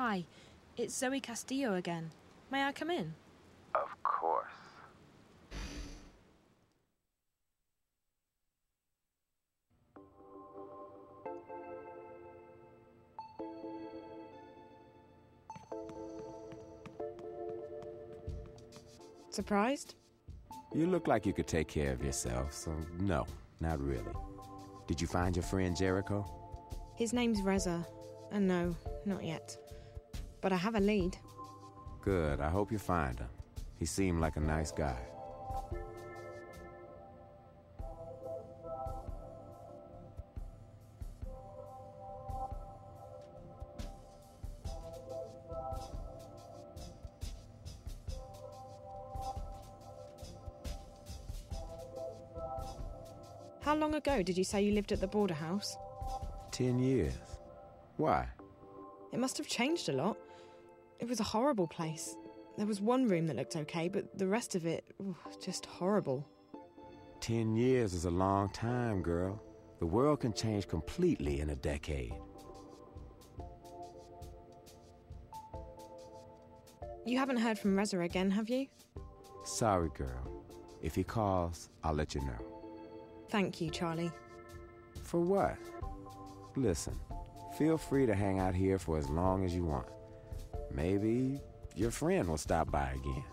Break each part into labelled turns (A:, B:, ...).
A: Hi, it's Zoe Castillo again. May I come in?
B: Of course.
A: Surprised?
B: You look like you could take care of yourself, so no, not really. Did you find your friend Jericho?
A: His name's Reza, and no, not yet. But I have a lead.
B: Good, I hope you find him. He seemed like a nice guy.
A: How long ago did you say you lived at the border house?
B: 10 years. Why?
A: It must have changed a lot. It was a horrible place. There was one room that looked okay, but the rest of it, just horrible.
B: 10 years is a long time, girl. The world can change completely in a decade.
A: You haven't heard from Reza again, have you?
B: Sorry, girl. If he calls, I'll let you know.
A: Thank you, Charlie.
B: For what? Listen, feel free to hang out here for as long as you want. Maybe your friend will stop by again.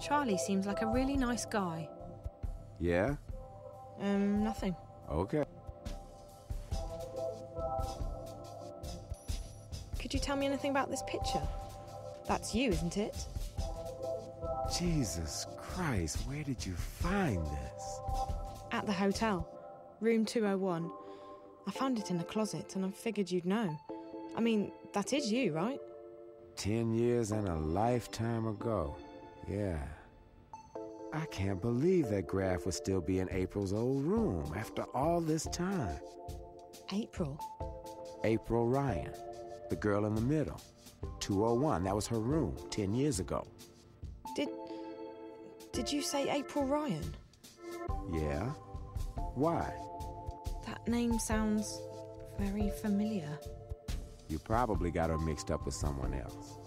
A: Charlie seems like a really nice guy.
B: Yeah?
A: Nothing.
B: Okay.
A: Could you tell me anything about this picture? That's you, isn't it?
B: Jesus Christ, where did you find this?
A: At the hotel, room 201. I found it in the closet and I figured you'd know. I mean, that is you, right?
B: 10 years and a lifetime ago. Yeah. I can't believe that graph would still be in April's old room after all this time.
A: April?
B: April Ryan, the girl in the middle. 201, that was her room 10 years ago.
A: Did you say April Ryan?
B: Yeah. Why?
A: That name sounds very familiar.
B: You probably got her mixed up with someone else.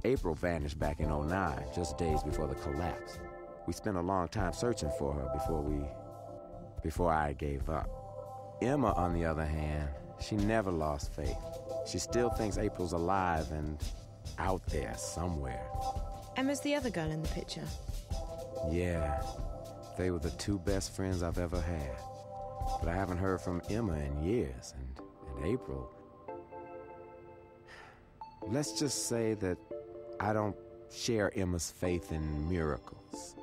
B: April vanished back in '09, just days before the collapse. We spent a long time searching for her before I gave up. Emma, on the other hand, she never lost faith. She still thinks April's alive and out there somewhere.
A: Emma's the other girl in the picture.
B: Yeah, they were the two best friends I've ever had. But I haven't heard from Emma in years, and April. Let's just say that I don't share Emma's faith in miracles.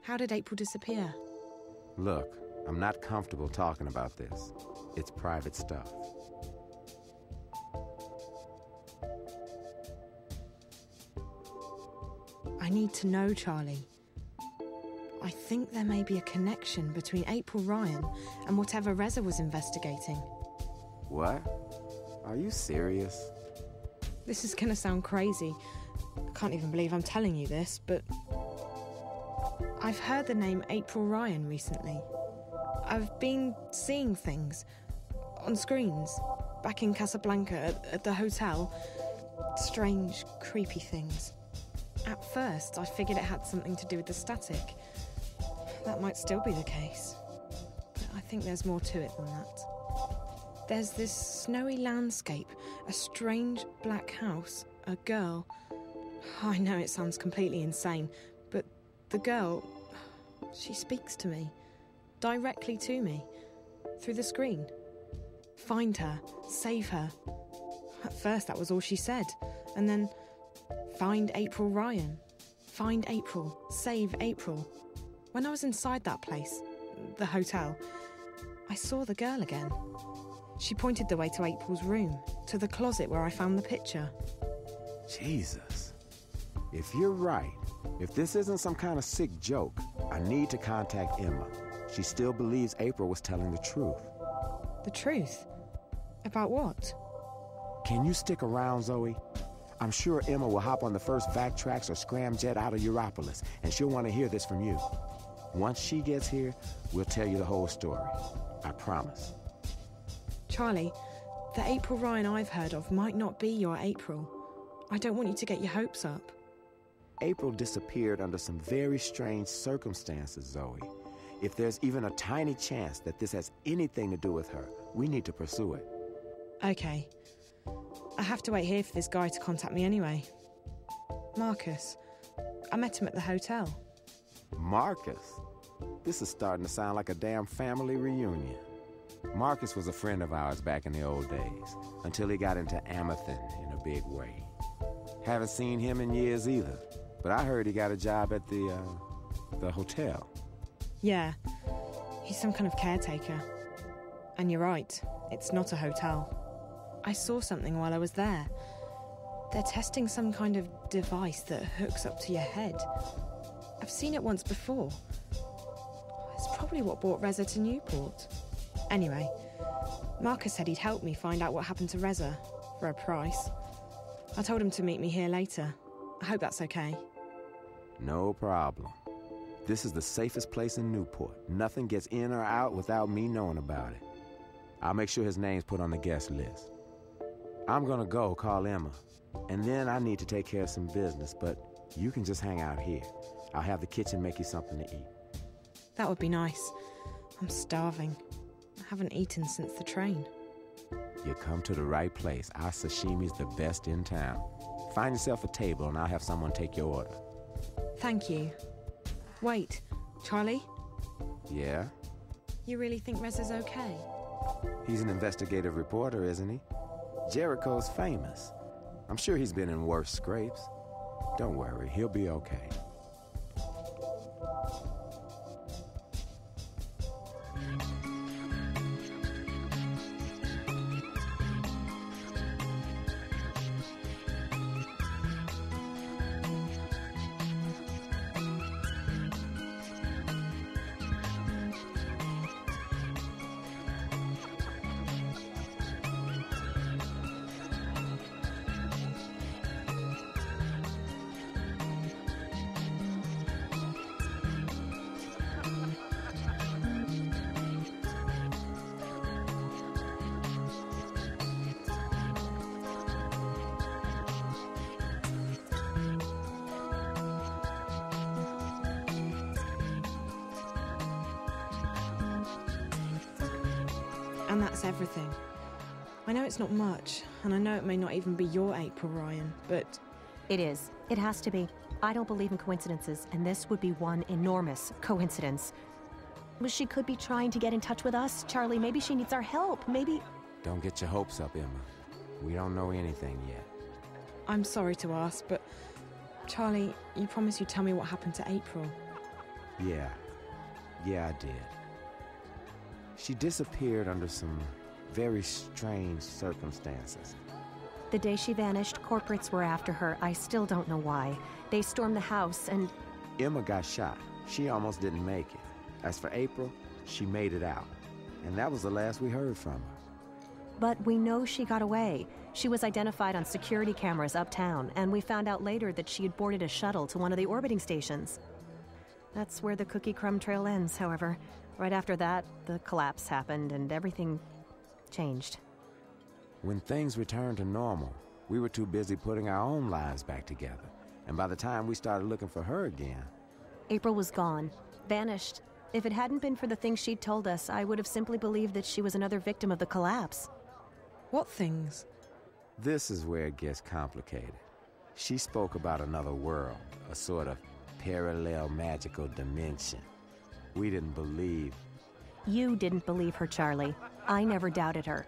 A: How did April disappear?
B: Look, I'm not comfortable talking about this. It's private stuff.
A: I need to know, Charlie. I think there may be a connection between April Ryan and whatever Reza was investigating.
B: What? Are you serious?
A: This is going to sound crazy. I can't even believe I'm telling you this, but I've heard the name April Ryan recently. I've been seeing things on screens back in Casablanca at the hotel. Strange, creepy things. At first, I figured it had something to do with the static. That might still be the case. But I think there's more to it than that. There's this snowy landscape, a strange black house, a girl. I know it sounds completely insane, but the girl, she speaks to me. Directly to me. Through the screen. Find her. Save her. At first, that was all she said. And then, find April Ryan. Find April. Save April. When I was inside that place, the hotel, I saw the girl again. She pointed the way to April's room, to the closet where I found the picture.
B: Jesus. If you're right, if this isn't some kind of sick joke, I need to contact Emma. She still believes April was telling the truth.
A: The truth? About what?
B: Can you stick around, Zoe? I'm sure Emma will hop on the first Vactrax or scramjet out of Europolis, and she'll want to hear this from you. Once she gets here, we'll tell you the whole story. I promise.
A: Charlie, the April Ryan I've heard of might not be your April. I don't want you to get your hopes up.
B: April disappeared under some very strange circumstances, Zoe. If there's even a tiny chance that this has anything to do with her, we need to pursue it.
A: Okay. I have to wait here for this guy to contact me anyway. Marcus. I met him at the hotel.
B: Marcus? This is starting to sound like a damn family reunion. Marcus was a friend of ours back in the old days, until he got into Amethyst in a big way. Haven't seen him in years either, but I heard he got a job at the hotel.
A: Yeah, he's some kind of caretaker. And you're right, it's not a hotel. I saw something while I was there. They're testing some kind of device that hooks up to your head. I've seen it once before. It's probably what brought Reza to Newport. Anyway, Marcus said he'd help me find out what happened to Reza, for a price. I told him to meet me here later. I hope that's okay.
B: No problem. This is the safest place in Newport. Nothing gets in or out without me knowing about it. I'll make sure his name's put on the guest list. I'm gonna go call Emma, and then I need to take care of some business, but you can just hang out here. I'll have the kitchen make you something to eat.
A: That would be nice. I'm starving. I haven't eaten since the train.
B: You come to the right place. Our sashimi's the best in town. Find yourself a table and I'll have someone take your order.
A: Thank you. Wait, Charlie?
B: Yeah?
A: You really think Reza's okay?
B: He's an investigative reporter, isn't he? Jericho's famous. I'm sure he's been in worse scrapes. Don't worry, he'll be okay.
A: And that's everything. I know it's not much, and I know it may not even be your April, Ryan, but...
C: It is. It has to be. I don't believe in coincidences, and this would be one enormous coincidence. She could be trying to get in touch with us. Charlie, maybe she needs our help. Maybe...
B: Don't get your hopes up, Emma. We don't know anything yet.
A: I'm sorry to ask, but... Charlie, you promised you'd tell me what happened to April.
B: Yeah, I did. She disappeared under some very strange circumstances.
C: The day she vanished, corporates were after her. I still don't know why. They stormed the house and...
B: Emma got shot. She almost didn't make it. As for April, she made it out. And that was the last we heard from her.
C: But we know she got away. She was identified on security cameras uptown, and we found out later that she had boarded a shuttle to one of the orbiting stations. That's where the cookie crumb trail ends, however. Right after that, the collapse happened and everything changed.
B: When things returned to normal, we were too busy putting our own lives back together. And by the time we started looking for her again...
C: April was gone, vanished. If it hadn't been for the things she'd told us, I would have simply believed that she was another victim of the collapse.
A: What things?
B: This is where it gets complicated. She spoke about another world, a sort of parallel magical dimension. We didn't believe.
C: You didn't believe her, Charlie. I never doubted her.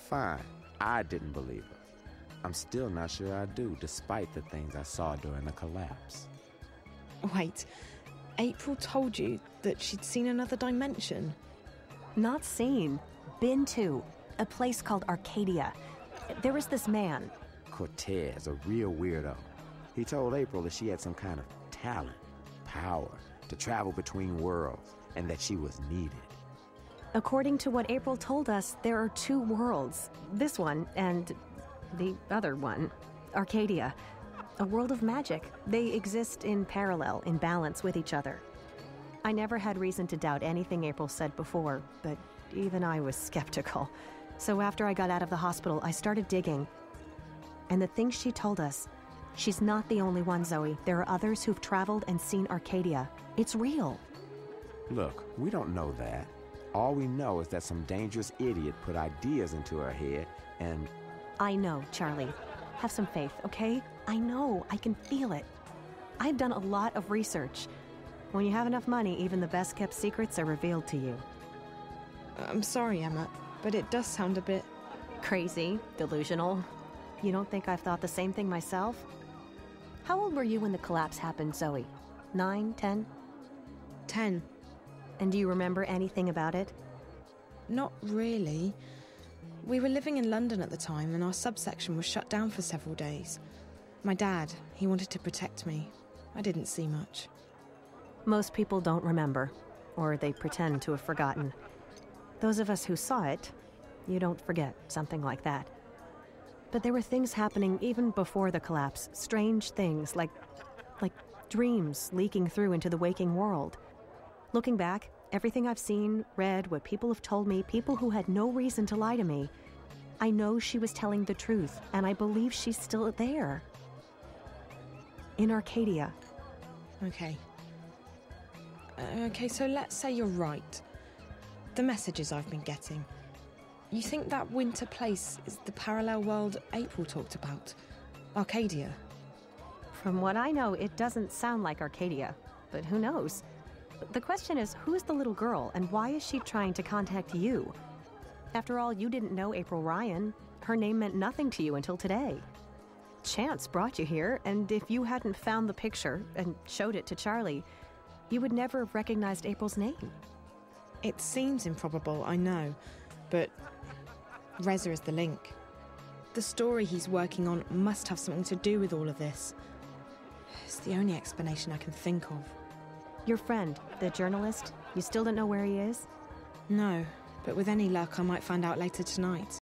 B: Fine, I didn't believe her. I'm still not sure I do, despite the things I saw during the collapse.
A: Wait, April told you that she'd seen another dimension?
C: Not seen. Been to. A place called Arcadia. There was this man.
B: Cortez, a real weirdo. He told April that she had some kind of talent, power, to travel between worlds, and that she was needed.
C: According to what April told us, there are two worlds. This one and the other one, Arcadia. A world of magic. They exist in parallel, in balance with each other. I never had reason to doubt anything April said before, but even I was skeptical. So after I got out of the hospital, I started digging. And the things she told us, she's not the only one, Zoe. There are others who've traveled and seen Arcadia. It's real.
B: Look, we don't know that. All we know is that some dangerous idiot put ideas into her head and...
C: I know, Charlie. Have some faith, okay? I know. I can feel it. I've done a lot of research. When you have enough money, even the best-kept secrets are revealed to you.
A: I'm sorry, Emma, but it does sound a bit...
C: Crazy, delusional. You don't think I've thought the same thing myself? How old were you when the collapse happened, Zoe? 9, 10?
A: 10.
C: And do you remember anything about it?
A: Not really. We were living in London at the time, and our subsection was shut down for several days. My dad, he wanted to protect me. I didn't see much.
C: Most people don't remember, or they pretend to have forgotten. Those of us who saw it, you don't forget something like that. But there were things happening even before the collapse, strange things like dreams leaking through into the waking world. Looking back, everything I've seen, read, what people have told me, people who had no reason to lie to me, I know she was telling the truth, and I believe she's still there. In Arcadia.
A: Okay. Okay, so let's say you're right. The messages I've been getting. You think that winter place is the parallel world April talked about? Arcadia?
C: From what I know, it doesn't sound like Arcadia, but who knows? The question is, who's the little girl, and why is she trying to contact you? After all, you didn't know April Ryan. Her name meant nothing to you until today. Chance brought you here, and if you hadn't found the picture and showed it to Charlie, you would never have recognized April's name.
A: It seems improbable, I know, but Reza is the link. The story he's working on must have something to do with all of this. It's the only explanation I can think of.
C: Your friend, the journalist, you still don't know where he is?
A: No, but with any luck I might find out later tonight.